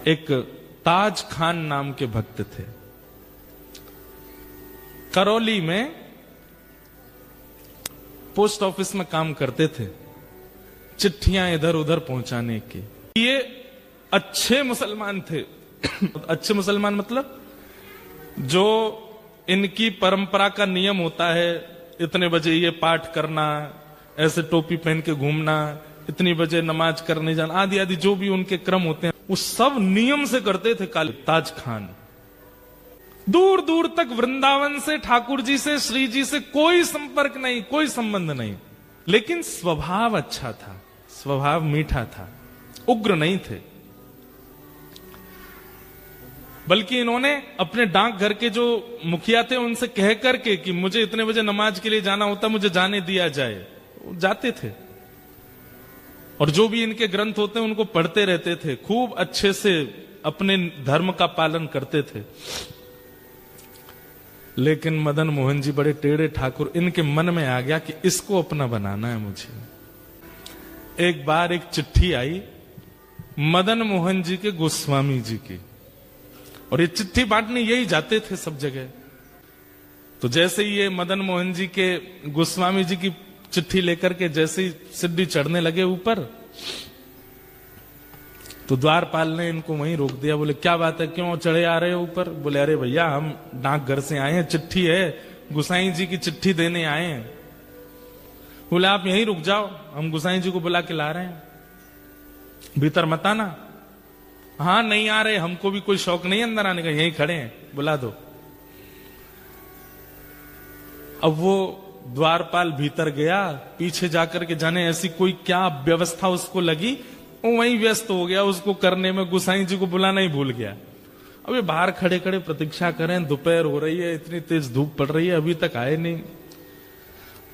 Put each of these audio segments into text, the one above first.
एक ताज खान नाम के भक्त थे। करौली में पोस्ट ऑफिस में काम करते थे, चिट्ठियां इधर उधर पहुंचाने की। ये अच्छे मुसलमान थे। अच्छे मुसलमान मतलब जो इनकी परंपरा का नियम होता है, इतने बजे ये पाठ करना, ऐसे टोपी पहन के घूमना, इतनी बजे नमाज करने जाना, आदि आदि जो भी उनके क्रम होते हैं, वो सब नियम से करते थे। काले ताज खान दूर दूर तक वृंदावन से, ठाकुर जी से, श्री जी से कोई संपर्क नहीं, कोई संबंध नहीं, लेकिन स्वभाव अच्छा था, स्वभाव मीठा था, उग्र नहीं थे। बल्कि इन्होंने अपने डाकघर के जो मुखिया थे उनसे कह करके कि मुझे इतने बजे नमाज के लिए जाना होता, मुझे जाने दिया जाए, जाते थे। और जो भी इनके ग्रंथ होते हैं उनको पढ़ते रहते थे, खूब अच्छे से अपने धर्म का पालन करते थे। लेकिन मदन मोहन जी बड़े टेढ़े ठाकुर, इनके मन में आ गया कि इसको अपना बनाना है मुझे। एक बार एक चिट्ठी आई मदन मोहन जी के गोस्वामी जी की, और ये चिट्ठी बांटने यही जाते थे सब जगह। तो जैसे ही ये मदन मोहन जी के गोस्वामी जी की चिट्ठी लेकर के जैसे ही सीढ़ी चढ़ने लगे ऊपर, तो द्वारपाल ने इनको वहीं रोक दिया। बोले क्या बात है, क्यों चढ़े आ रहे हो ऊपर? बोले अरे भैया हम डाकघर से आए हैं, चिट्ठी है, गुसाई जी की चिट्ठी देने आए हैं। बोले आप यहीं रुक जाओ, हम गुसाई जी को बुला के ला रहे हैं, भीतर मत आना। हाँ नहीं आ रहे, हमको भी कोई शौक नहीं अंदर आने का, यहीं खड़े हैं, बुला दो। अब वो द्वारपाल भीतर गया, पीछे जाकर के जाने ऐसी कोई क्या व्यवस्था उसको लगी, वो वहीं व्यस्त हो गया उसको करने में, गुसाई जी को बुलाना ही भूल गया। अब ये बाहर खड़े खड़े प्रतीक्षा करें, दोपहर हो रही है, इतनी तेज धूप पड़ रही है, अभी तक आए नहीं।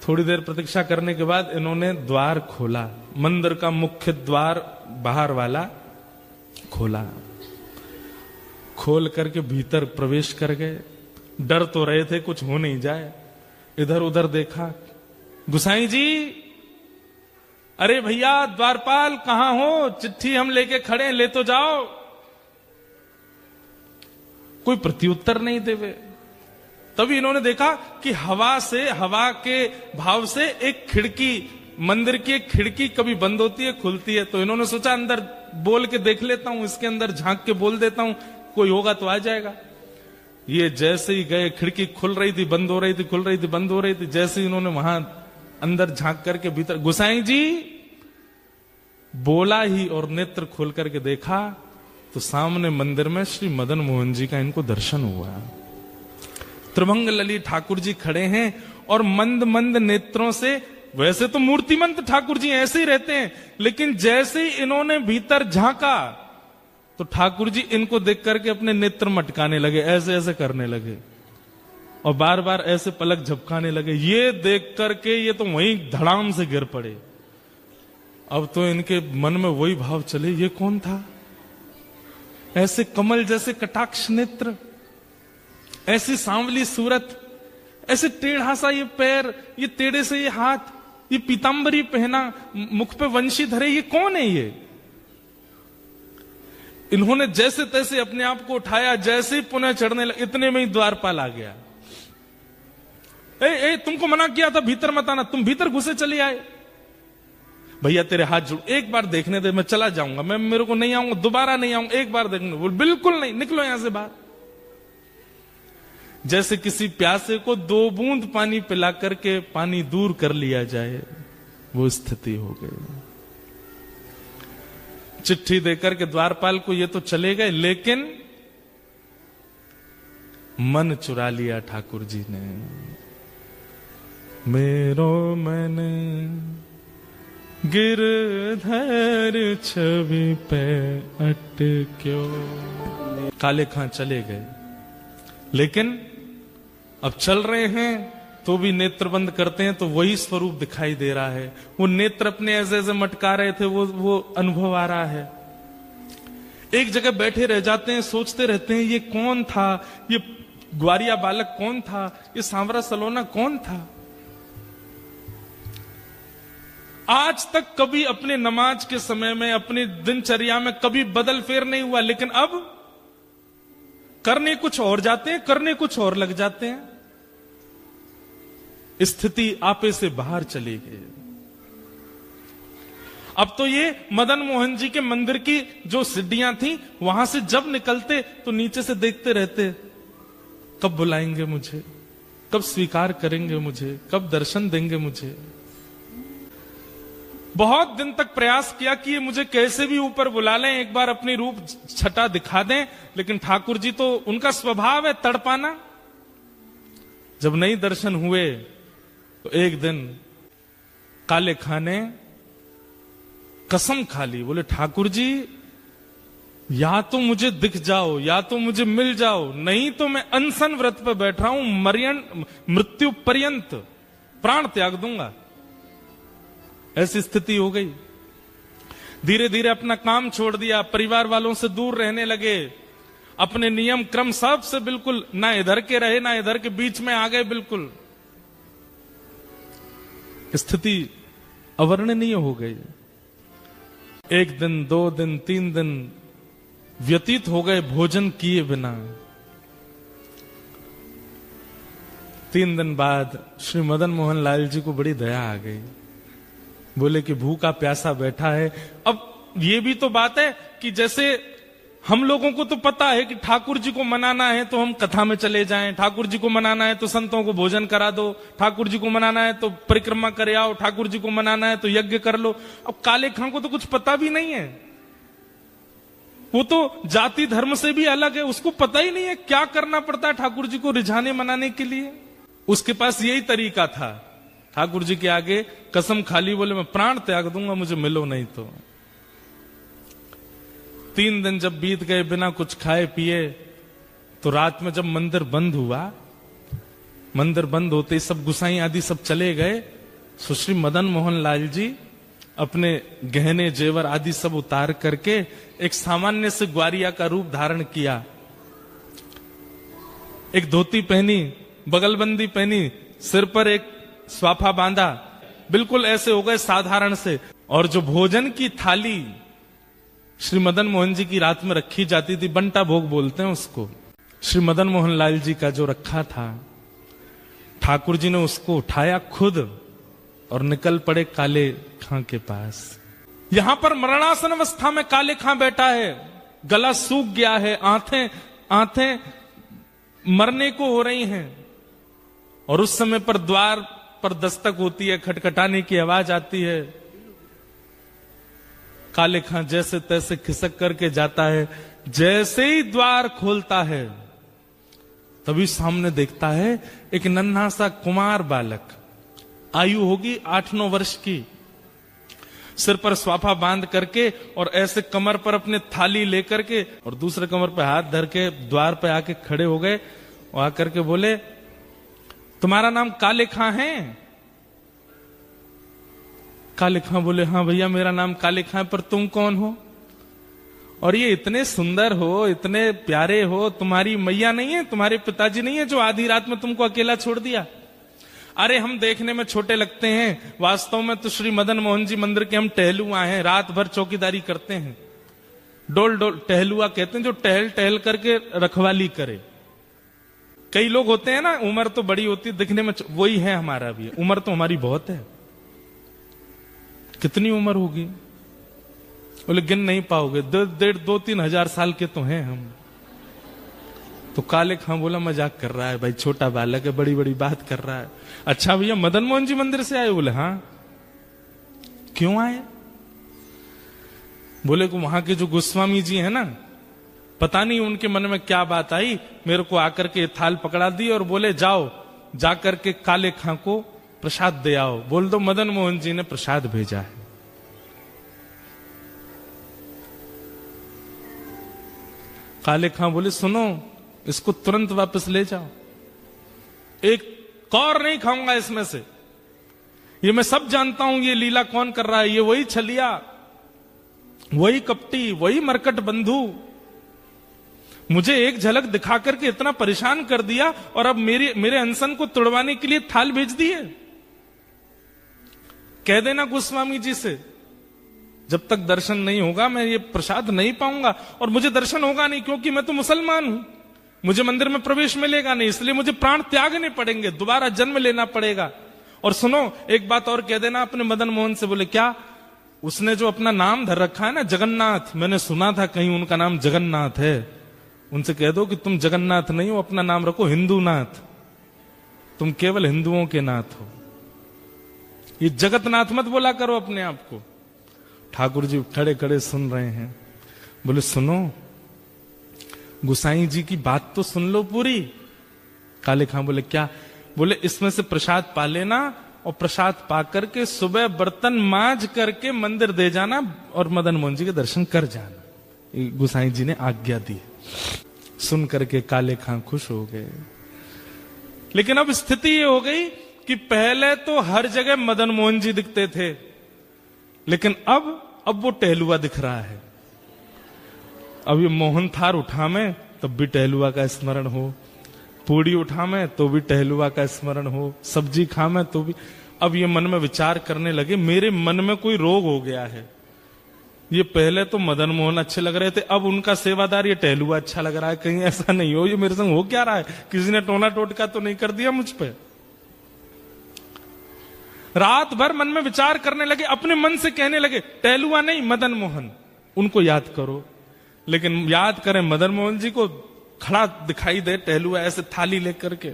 थोड़ी देर प्रतीक्षा करने के बाद इन्होंने द्वार खोला, मंदिर का मुख्य द्वार बाहर वाला खोला, खोल करके भीतर प्रवेश कर गए। डर तो रहे थे कुछ हो नहीं जाए, इधर उधर देखा, गुसाई जी, अरे भैया द्वारपाल कहां हो, चिट्ठी हम लेके खड़े हैं, ले तो जाओ। कोई प्रत्युत्तर नहीं देवे। तभी इन्होंने देखा कि हवा से, हवा के भाव से एक खिड़की, मंदिर की एक खिड़की कभी बंद होती है खुलती है, तो इन्होंने सोचा अंदर बोल के देख लेता हूं, इसके अंदर झांक के बोल देता हूं, कोई होगा तो आ जाएगा। ये जैसे ही गए, खिड़की खुल रही थी, बंद हो रही थी, खुल रही थी, बंद हो रही थी। जैसे ही इन्होंने वहां अंदर झांक करके भीतर गुसाई जी बोला ही और नेत्र खोल करके देखा, तो सामने मंदिर में श्री मदन मोहन जी का इनको दर्शन हुआ। त्रिभंग लली ठाकुर जी खड़े हैं और मंद मंद नेत्रों से, वैसे तो मूर्तिमंत ठाकुर जी ऐसे ही रहते हैं, लेकिन जैसे ही इन्होंने भीतर झांका तो ठाकुर जी इनको देख करके अपने नेत्र मटकाने लगे, ऐसे ऐसे करने लगे और बार बार ऐसे पलक झपकाने लगे। ये देख करके ये तो वहीं धड़ाम से गिर पड़े। अब तो इनके मन में वही भाव चले, ये कौन था? ऐसे कमल जैसे कटाक्ष नेत्र, ऐसी सांवली सूरत, ऐसे टेढ़ा सा ये पैर, ये टेढ़े से ये हाथ, ये पीतांबरी पहना, मुख पे वंशी धरे, ये कौन है ये? इन्होंने जैसे तैसे अपने आप को उठाया, जैसे ही पुनः चढ़ने लगे, इतने में ही द्वारपाल आ गया। ए, तुमको मना किया था भीतर मत आना, तुम भीतर घुसे चले आए। भैया तेरे हाथ जोड़, एक बार देखने दे, मैं चला जाऊंगा, मैं मेरे को नहीं आऊंगा, दोबारा नहीं आऊंगा, एक बार देखने। बोल बिल्कुल नहीं, निकलो यहां से बाहर। जैसे किसी प्यासे को 2 बूंद पानी पिला करके पानी दूर कर लिया जाए, वो स्थिति हो गई। चिट्ठी देकर के द्वारपाल को ये तो चले गए, लेकिन मन चुरा लिया ठाकुर जी ने। मेरो मन गिरधर छवि पे अटक्यो। काले खां चले गए, लेकिन अब चल रहे हैं तो भी नेत्र बंद करते हैं तो वही स्वरूप दिखाई दे रहा है। वो नेत्र अपने ऐसे ऐसे मटका रहे थे, वो अनुभव आ रहा है। एक जगह बैठे रह जाते हैं, सोचते रहते हैं ये कौन था, ये ग्वारिया बालक कौन था, ये सांवरा सलोना कौन था। आज तक कभी अपने नमाज के समय में, अपनी दिनचर्या में कभी बदल फेर नहीं हुआ, लेकिन अब करने कुछ और जाते हैं, करने कुछ और लग जाते हैं। स्थिति आपे से बाहर चली गई। अब तो ये मदन मोहन जी के मंदिर की जो सीढ़ियां थी, वहां से जब निकलते तो नीचे से देखते रहते, कब बुलाएंगे मुझे, कब स्वीकार करेंगे मुझे, कब दर्शन देंगे मुझे। बहुत दिन तक प्रयास किया कि ये मुझे कैसे भी ऊपर बुला लें, एक बार अपनी रूप छटा दिखा दें, लेकिन ठाकुर जी तो उनका स्वभाव है तड़पाना। जब नहीं दर्शन हुए तो एक दिन काले खां ने कसम खा ली, बोले ठाकुर जी या तो मुझे दिख जाओ, या तो मुझे मिल जाओ, नहीं तो मैं अनशन व्रत पर बैठ रहा हूं, मृत्यु पर्यंत प्राण त्याग दूंगा। ऐसी स्थिति हो गई। धीरे धीरे अपना काम छोड़ दिया, परिवार वालों से दूर रहने लगे, अपने नियम क्रम सब से बिल्कुल ना इधर के रहे ना इधर के, बीच में आ गए बिल्कुल। स्थिति अवर्णनीय हो गई। एक दिन, 2 दिन, 3 दिन व्यतीत हो गए भोजन किए बिना। 3 दिन बाद श्री मदन मोहन लाल जी को बड़ी दया आ गई। बोले कि भूखा प्यासा बैठा है। अब ये भी तो बात है कि जैसे हम लोगों को तो पता है कि ठाकुर जी को मनाना है तो हम कथा में चले जाएं, ठाकुर जी को मनाना है तो संतों को भोजन करा दो, ठाकुर जी को मनाना है तो परिक्रमा करे आओ, ठाकुर जी को मनाना है तो यज्ञ कर लो। अब काले खां को तो कुछ पता भी नहीं है, वो तो जाति धर्म से भी अलग है, उसको पता ही नहीं है क्या करना पड़ता है ठाकुर जी को रिझाने मनाने के लिए। उसके पास यही तरीका था, ठाकुर जी के आगे कसम खाली, बोले मैं प्राण त्याग दूंगा, मुझे मिलो नहीं तो। 3 दिन जब बीत गए बिना कुछ खाए पिए, तो रात में जब मंदिर बंद हुआ, मंदिर बंद होते सब गुसाई आदि सब चले गए, सुश्री मदन मोहन लाल जी अपने गहने जेवर आदि सब उतार करके एक सामान्य से ग्वारिया का रूप धारण किया। एक धोती पहनी, बगलबंदी पहनी, सिर पर एक स्वाफा बांधा, बिल्कुल ऐसे हो गए साधारण से। और जो भोजन की थाली श्री मदन मोहन जी की रात में रखी जाती थी, बंटा भोग बोलते हैं उसको, श्री मदन मोहन लाल जी का जो रखा था, ठाकुर जी ने उसको उठाया खुद और निकल पड़े काले खां के पास। यहां पर मरणासन अवस्था में काले खां बैठा है, गला सूख गया है, आंखें मरने को हो रही हैं। और उस समय पर द्वार पर दस्तक होती है, खटखटाने की आवाज आती है। काले खां जैसे तैसे खिसक करके जाता है, जैसे ही द्वार खोलता है तभी सामने देखता है एक नन्हा सा कुमार बालक, आयु होगी 8-9 वर्ष की, सिर पर स्वाफा बांध करके और ऐसे कमर पर अपने थाली लेकर के और दूसरे कमर पर हाथ धर के द्वार पे आके खड़े हो गए और आकर के बोले, तुम्हारा नाम काले खां है? काले खां बोले, हाँ भैया मेरा नाम काले खां है, पर तुम कौन हो? और ये इतने सुंदर हो, इतने प्यारे हो, तुम्हारी मैया नहीं है, तुम्हारे पिताजी नहीं है जो आधी रात में तुमको अकेला छोड़ दिया? अरे हम देखने में छोटे लगते हैं, वास्तव में तो श्री मदन मोहन जी मंदिर के हम टहलुआ हैं, रात भर चौकीदारी करते हैं। डोल डोल टहलुआ कहते हैं जो टहल टहल करके रखवाली करे। कई लोग होते हैं ना, उम्र तो बड़ी होती है, दिखने में वही है हमारा भी, उम्र तो हमारी बहुत है। कितनी उम्र होगी? बोले गिन नहीं पाओगे, 2-3 हजार साल के तो हैं हम। तो काले खां बोला मजाक कर रहा है भाई, छोटा बालक है, बड़ी बड़ी बात कर रहा है। अच्छा भैया मदन मोहन जी मंदिर से आए? बोले हाँ। क्यों आए? बोले को वहां के जो गोस्वामी जी है ना, पता नहीं उनके मन में क्या बात आई, मेरे को आकर के थाल पकड़ा दी और बोले जाओ जाकर के काले खां को प्रसाद दे आओ, बोल दो मदन मोहन जी ने प्रसाद भेजा है। काले खां बोले सुनो, इसको तुरंत वापस ले जाओ, एक कौर नहीं खाऊंगा इसमें से, ये मैं सब जानता हूं ये लीला कौन कर रहा है, ये वही छलिया, वही कपटी, वही मरकट बंधु, मुझे एक झलक दिखा करके इतना परेशान कर दिया और अब मेरे अनशन को तोड़वाने के लिए थाल भेज दिए। कह देना गोस्वामी जी से, जब तक दर्शन नहीं होगा मैं ये प्रसाद नहीं पाऊंगा और मुझे दर्शन होगा नहीं, क्योंकि मैं तो मुसलमान हूं, मुझे मंदिर में प्रवेश मिलेगा नहीं, इसलिए मुझे प्राण त्यागने पड़ेंगे, दोबारा जन्म लेना पड़ेगा। और सुनो, एक बात और कह देना अपने मदन मोहन से। बोले क्या? उसने जो अपना नाम धर रखा है ना जगन्नाथ, मैंने सुना था कहीं उनका नाम जगन्नाथ है, उनसे कह दो कि तुम जगन्नाथ नहीं हो, अपना नाम रखो हिंदूनाथ, तुम केवल हिंदुओं के नाथ हो, ये जगतनाथ मत बोला करो अपने आप को। ठाकुर जी खड़े खड़े सुन रहे हैं। बोले सुनो, गुसाई जी की बात तो सुन लो पूरी। काले खां बोले क्या? बोले इसमें से प्रसाद पा लेना और प्रसाद पा करके सुबह बर्तन मांज करके मंदिर दे जाना और मदन मोहन जी के दर्शन कर जाना। गुसाई जी ने आज्ञा दी। सुन करके काले खां खुश हो गए। लेकिन अब स्थिति ये हो गई कि पहले तो हर जगह मदन मोहन जी दिखते थे, लेकिन अब वो टहलुआ दिख रहा है। अब ये मोहन थार उठा में तब भी टहलुआ का स्मरण हो, पूड़ी उठा में तो भी टहलुआ का स्मरण हो, सब्जी खा में तो भी। अब ये मन में विचार करने लगे, मेरे मन में कोई रोग हो गया है। ये पहले तो मदन मोहन अच्छे लग रहे थे, अब उनका सेवादार ये टहलुआ अच्छा लग रहा है, कहीं ऐसा नहीं हो ये मेरे संग हो क्या रहा है, किसी ने टोना टोटका तो नहीं कर दिया मुझ पे। रात भर मन में विचार करने लगे, अपने मन से कहने लगे टहलुआ नहीं मदन मोहन, उनको याद करो। लेकिन याद करें मदन मोहन जी को खड़ा दिखाई दे टहलुआ ऐसे थाली लेकर के।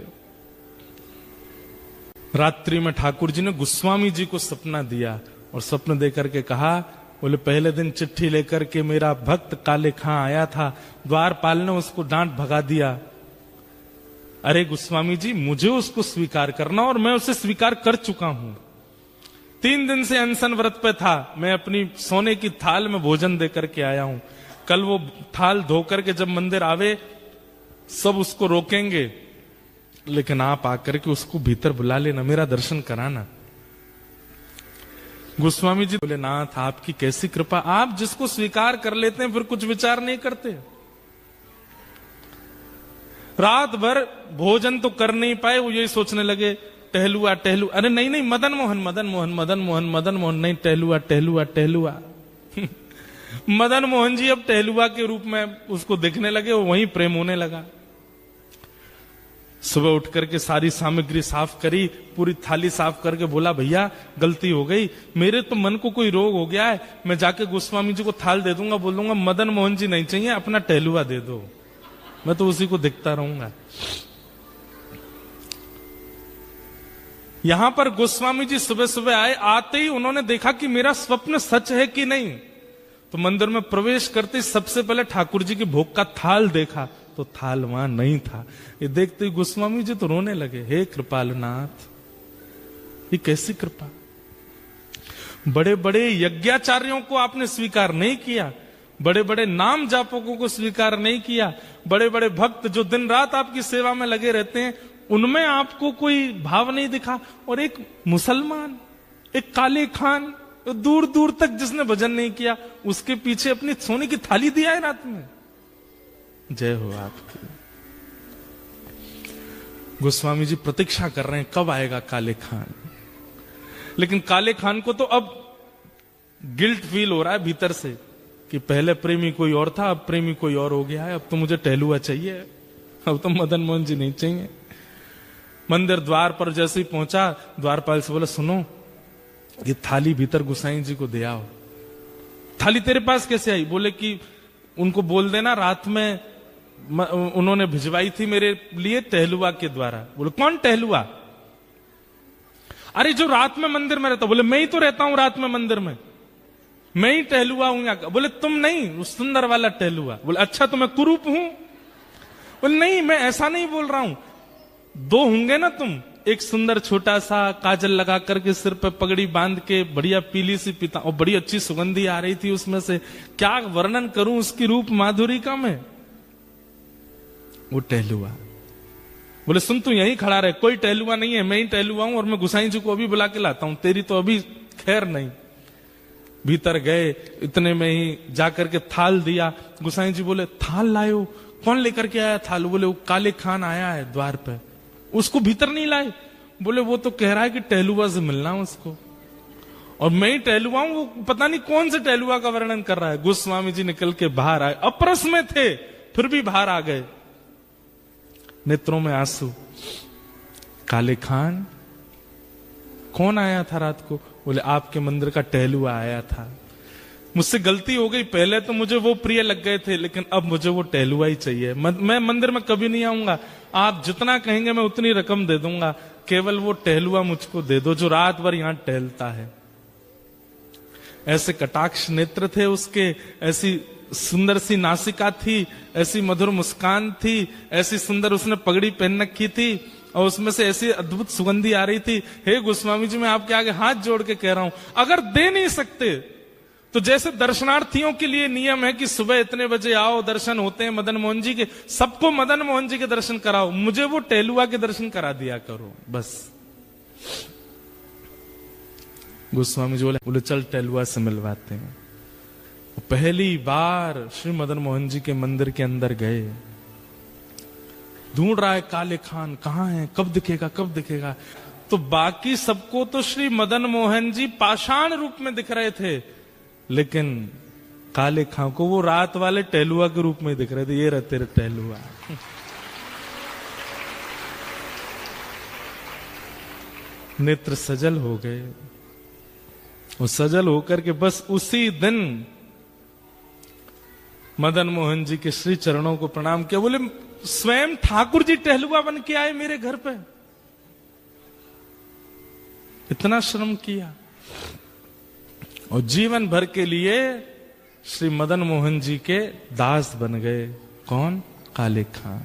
रात्रि में ठाकुर जी ने गोस्वामी जी को सपना दिया और स्वप्न देकर के कहा, बोले पहले दिन चिट्ठी लेकर के मेरा भक्त काले खां आया था, द्वारपाल ने उसको डांट भगा दिया। अरे गोस्वामी जी, मुझे उसको स्वीकार करना और मैं उसे स्वीकार कर चुका हूं। 3 दिन से अनशन व्रत पे था, मैं अपनी सोने की थाल में भोजन देकर के आया हूं। कल वो थाल धोकर के जब मंदिर आवे सब उसको रोकेंगे, लेकिन आप आकर के उसको भीतर बुला लेना, मेरा दर्शन कराना। गोस्वामी जी बोले नाथ आपकी कैसी कृपा, आप जिसको स्वीकार कर लेते हैं फिर कुछ विचार नहीं करते। रात भर भोजन तो कर नहीं पाए, वो यही सोचने लगे टहलुआ टहलुआ। अरे नहीं नहीं मदन मोहन मदन मोहन मदन मोहन मदन मोहन नहीं, टहलुआ टहलुआ टहलुआ। मदन मोहन जी अब टहलुआ के रूप में उसको देखने लगे, वहीं प्रेम होने लगा। सुबह उठ करके सारी सामग्री साफ करी, पूरी थाली साफ करके बोला भैया गलती हो गई, मेरे तो मन को कोई रोग हो गया है, मैं जाके गोस्वामी जी को थाल दे दूंगा, बोल दूंगा मदन मोहन जी नहीं चाहिए, अपना टहलुआ दे दो, मैं तो उसी को देखता रहूंगा। यहां पर गोस्वामी जी सुबह सुबह आए, आते ही उन्होंने देखा कि मेरा स्वप्न सच है कि नहीं। तो मंदिर में प्रवेश करते सबसे पहले ठाकुर जी के भोग का थाल देखा, तो थाल वहां नहीं था। ये देखते ही गोस्वामी जी तो रोने लगे, हे कृपालनाथ ये कैसी कृपा, बड़े बड़े यज्ञाचार्यों को आपने स्वीकार नहीं किया, बड़े बड़े नाम जापकों को स्वीकार नहीं किया, बड़े बड़े भक्त जो दिन रात आपकी सेवा में लगे रहते हैं उनमें आपको कोई भाव नहीं दिखा, और एक मुसलमान, एक काले खान, दूर दूर तक जिसने भजन नहीं किया, उसके पीछे अपनी सोने की थाली दिया है रात में। जय हो आपकी। गोस्वामी जी प्रतीक्षा कर रहे हैं कब आएगा काले खान। लेकिन काले खान को तो अब गिल्ट फील हो रहा है भीतर से कि पहले प्रेमी कोई और था, अब प्रेमी कोई और हो गया है, अब तो मुझे टहलुआ चाहिए, अब तो मदन मोहन जी नहीं चाहिए। मंदिर द्वार पर जैसे ही पहुंचा, द्वारपाल से बोला सुनो ये थाली भीतर गोसाई जी को दे आओ। थाली तेरे पास कैसे आई? बोले कि उनको बोल देना रात में उन्होंने भिजवाई थी मेरे लिए टहलुआ के द्वारा। बोले कौन टहलुआ? अरे जो रात में मंदिर में रहता। बोले मैं ही तो रहता हूं रात में मंदिर में, मैं ही टहलुआ हूं यहाँ का। बोले तुम नहीं, उस सुंदर वाला टहलुआ। बोले अच्छा तो मैं कुरूप हूं? बोले नहीं मैं ऐसा नहीं बोल रहा हूं, 2 होंगे ना तुम, एक सुंदर छोटा सा काजल लगा करके सिर पे पगड़ी बांध के बढ़िया पीली सी पिता, और बड़ी अच्छी सुगंधी आ रही थी उसमें से, क्या वर्णन करूं उसकी रूप माधुरी का मैं। वो टहलुआ। बोले सुन तू यहीं खड़ा रहे, कोई टहलुआ नहीं है, मैं ही टहलुआ हूं और मैं गोसाई जी को अभी बुला के लाता हूं, तेरी तो अभी खैर नहीं। भीतर गए, इतने में ही जाकर के थाल दिया। गोसाई जी बोले थाल लायो? कौन लेकर के आया थाल? बोले वो काले खान आया है द्वार पे, उसको भीतर नहीं लाए? बोले वो तो कह रहा है कि टहलुआ से मिलना उसको। और मैं ही टहलुआ हूं, वो पता नहीं कौन से टहलुआ का वर्णन कर रहा है। गोस्वामी जी निकल के बाहर आए, अप्रस में थे फिर भी बाहर आ गए, नेत्रों में आंसू। काले खान, कौन आया था रात को? बोले आपके मंदिर का टहलुआ आया था। मुझसे गलती हो गई, पहले तो मुझे वो प्रिय लग गए थे, लेकिन अब मुझे वो टहलुआ ही चाहिए। मैं मंदिर में कभी नहीं आऊंगा, आप जितना कहेंगे मैं उतनी रकम दे दूंगा, केवल वो टहलुआ मुझको दे दो जो रात भर यहां टहलता है। ऐसे कटाक्ष नेत्र थे उसके, ऐसी सुंदर सी नासिका थी, ऐसी मधुर मुस्कान थी, ऐसी सुंदर उसने पगड़ी पहन रखी थी और उसमें से ऐसी अद्भुत सुगंधी आ रही थी। हे गोस्वामी जी, मैं आपके आगे हाथ जोड़ के कह रहा हूं, अगर दे नहीं सकते तो जैसे दर्शनार्थियों के लिए नियम है कि सुबह इतने बजे आओ, दर्शन होते हैं मदन मोहन जी के, सबको मदन मोहन जी के दर्शन कराओ, मुझे वो टहलुआ के दर्शन करा दिया करो बस। गोस्वामी जी बोले चल टहलुआ से मिलवाते हैं। पहली बार श्री मदन मोहन जी के मंदिर के अंदर गए, ढूंढ रहा है काले खान कहां है, कब दिखेगा कब दिखेगा। तो बाकी सबको तो श्री मदन मोहन जी पाषाण रूप में दिख रहे थे, लेकिन काले खां को वो रात वाले टहलुआ के रूप में दिख रहे थे। ये रहते रहे टहलुआ। नेत्र सजल हो गए, और सजल होकर के बस उसी दिन मदन मोहन जी के श्री चरणों को प्रणाम किया। बोले स्वयं ठाकुर जी टहलुआ बन के आए मेरे घर पे, इतना श्रम किया। और जीवन भर के लिए श्री मदन मोहन जी के दास बन गए। कौन? काले खां।